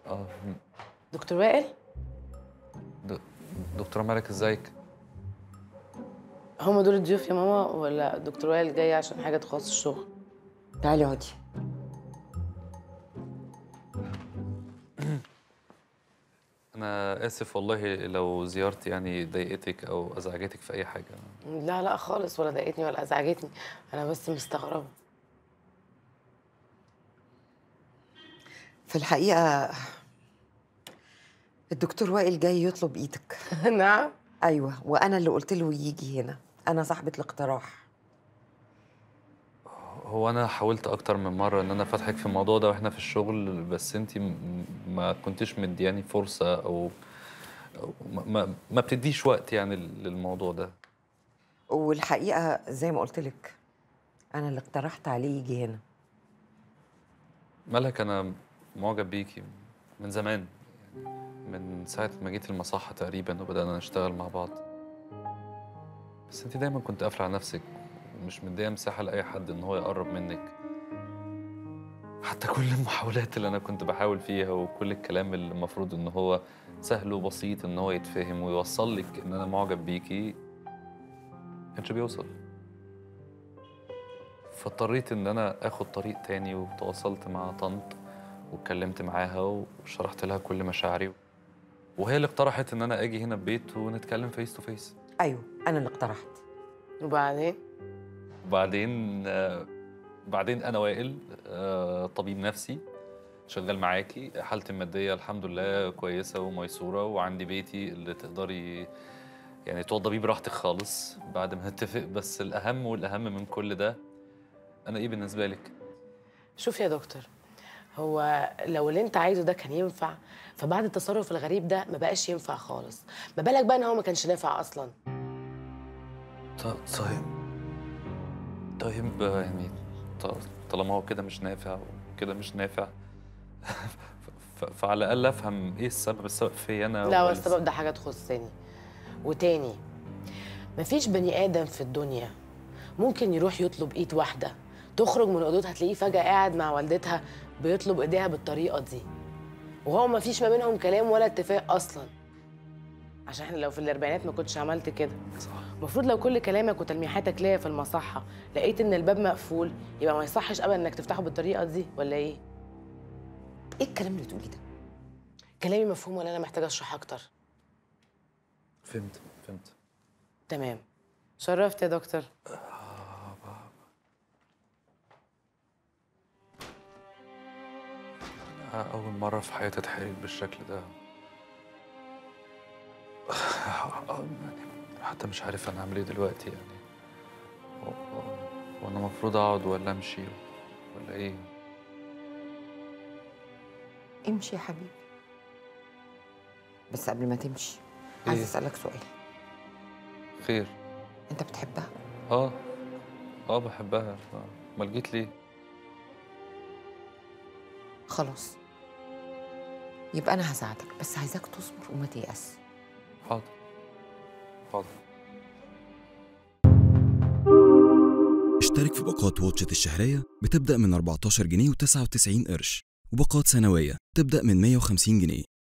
اه. دكتور وائل؟ د- دكتورة مالك ازيك؟ هما دول الضيوف يا ماما ولا دكتور وائل جاي عشان حاجة تخص الشغل؟ تعالي اقعدي. انا اسف والله لو زيارتي يعني ضايقتك او ازعجتك في اي حاجة. لا لا خالص، ولا ضايقتني ولا أزعجتني، أنا بس مستغربة. في الحقيقة الدكتور وائل جاي يطلب ايدك. نعم؟ ايوه، وانا اللي قلت له يجي هنا، انا صاحبة الاقتراح. هو انا حاولت اكتر من مرة ان انا افاتحك في الموضوع ده واحنا في الشغل، بس انتي ما كنتش مدياني فرصة أو ما بتديش وقت يعني للموضوع ده. والحقيقة زي ما قلت لك، انا اللي اقترحت عليه يجي هنا. مالك، انا معجب بيكي من زمان، من ساعة ما جيت المصحة تقريبا وبدأنا نشتغل مع بعض. بس انت دايما كنت قافلة على نفسك ومش مدية مساحة لأي حد إن هو يقرب منك. حتى كل المحاولات اللي أنا كنت بحاول فيها وكل الكلام اللي المفروض إن هو سهل وبسيط إن هو يتفهم ويوصل لك إن أنا معجب بيكي كانش بيوصل. فاضطريت إن أنا آخد طريق تاني وتواصلت مع طنط واتكلمت معاها وشرحت لها كل مشاعري، وهي اللي اقترحت إن أنا أجي هنا البيت ونتكلم فيس تو فيس. ايوه، انا اللي اقترحت. وبعدين؟ بعدين أنا وائل، طبيب نفسي شغال معاكي، حالتي المادية الحمد لله كويسة وميسورة، وعندي بيتي اللي تقدري يعني توضبيه براحتك خالص بعد ما نتفق. بس الأهم والأهم من كل ده، أنا إيه بالنسبة لك؟ شوف يا دكتور، هو لو اللي أنت عايزه ده كان ينفع، فبعد التصرف الغريب ده ما بقاش ينفع خالص، ما بالك بقى إن هو ما كانش نافع أصلاً. طيب طيب، يعني طالما هو كده مش نافع وكده مش نافع، فعلى الأقل أفهم إيه السبب. السبب فيا أنا لا، ولا والسبب ده حاجة تخصني. وتاني، مفيش بني آدم في الدنيا ممكن يروح يطلب ايد واحده تخرج من اوضتها تلاقيه فجاه قاعد مع والدتها بيطلب ايديها بالطريقه دي، وهو ما فيش ما بينهم كلام ولا اتفاق اصلا. عشان احنا لو في الاربعينات ما كنتش عملت كده. صح. المفروض لو كل كلامك وتلميحاتك ليا في المصحه لقيت ان الباب مقفول، يبقى ما يصحش ابدا انك تفتحه بالطريقه دي، ولا ايه؟ ايه الكلام اللي بتقوليه ده؟ كلامي مفهوم ولا انا محتاجه اشرح اكتر؟ فهمت. تمام. شرفت يا دكتور. أول مرة في حياتي أتحرج بالشكل ده. حتى مش عارف أنا هعمل إيه دلوقتي يعني. وأنا المفروض أقعد ولا أمشي ولا إيه؟ امشي يا حبيبي. بس قبل ما تمشي عايز إيه؟ اسالك سؤال. خير؟ انت بتحبها؟ آه بحبها. أمال جيت ليه؟ خلاص، يبقى انا هساعدك، بس عايزاك تصبر وما تيأس. حاضر. اشترك في باقات واتشت الشهرية بتبدأ من 14 جنيه و99 قرش، وباقات سنوية تبدأ من 150 جنيه.